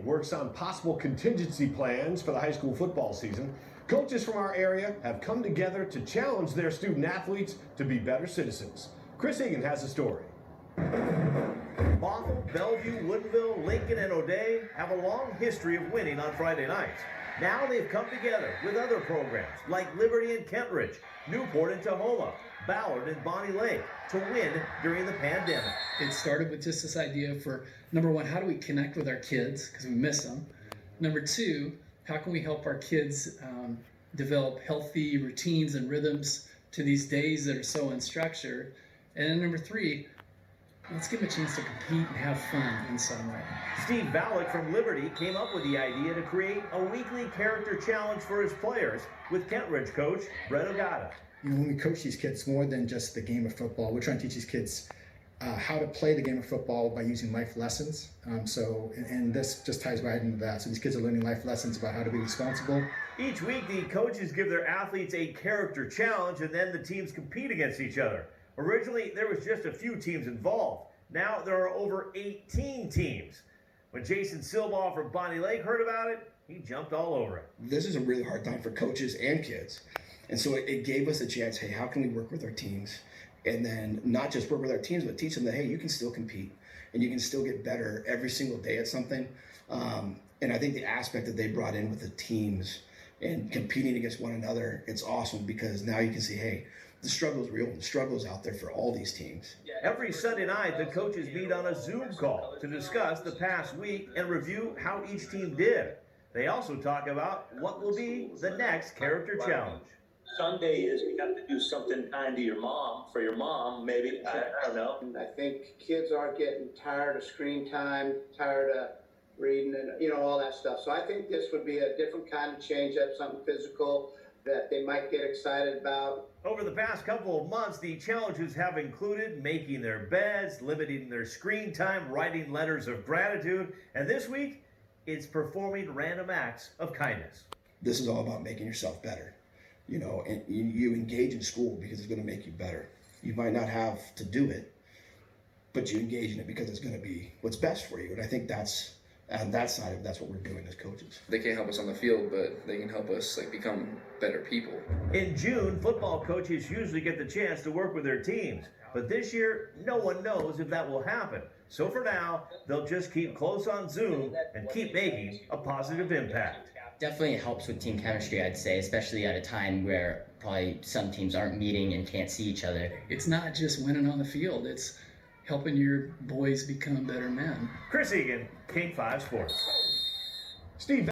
Works on possible contingency plans for the high school football season. Coaches from our area have come together to challenge their student athletes to be better citizens. Chris Egan has a story. Bothell, Bellevue, Woodville, Lincoln, and O'Dea have a long history of winning on Friday nights. Now they've come together with other programs like Liberty and Kentridge, Newport and Tahoma, Ballard and Bonnie Lake to win during the pandemic. It started with just this idea for, number one, how do we connect with our kids because we miss them? Number two, how can we help our kids develop healthy routines and rhythms to these days that are so unstructured? And then number three, let's give them a chance to compete and have fun in some way. Steve Valach from Liberty came up with the idea to create a weekly character challenge for his players with Kentridge coach Brett Ogata. When we coach these kids, more than just the game of football, we're trying to teach these kids how to play the game of football by using life lessons. And this just ties right into that. So these kids are learning life lessons about how to be responsible. Each week, the coaches give their athletes a character challenge, and then the teams compete against each other. Originally, there was just a few teams involved. Now there are over 18 teams. When Jason Silbaugh from Bonnie Lake heard about it, he jumped all over it. This is a really hard time for coaches and kids. And so it gave us a chance, hey, how can we work with our teams? And then not just work with our teams, but teach them that, hey, you can still compete and you can still get better every single day at something. And I think the aspect that they brought in with the teams and competing against one another, it's awesome because now you can see, hey, the struggle is real. The struggle is out there for all these teams. Every Sunday night, the coaches meet on a Zoom call to discuss the past week and review how each team did. They also talk about what will be the next character challenge. Sunday is you have to do something kind to your mom, for your mom, maybe. I don't know. I think kids are getting tired of screen time, tired of reading and, all that stuff. So I think this would be a different kind of change up, something physical that they might get excited about. Over the past couple of months, the challenges have included making their beds, limiting their screen time, writing letters of gratitude, and this week, it's performing random acts of kindness. This is all about making yourself better. And you engage in school because it's going to make you better. You might not have to do it, but you engage in it because it's going to be what's best for you. And I think that's on that side of that's what we're doing as coaches. They can't help us on the field, but they can help us become better people. In June, football coaches usually get the chance to work with their teams, but this year, no one knows if that will happen. So for now, they'll just keep close on Zoom and keep making a positive impact. Definitely helps with team chemistry, I'd say, especially at a time where probably some teams aren't meeting and can't see each other. It's not just winning on the field, it's helping your boys become better men. Chris Egan, King 5 Sports. Steve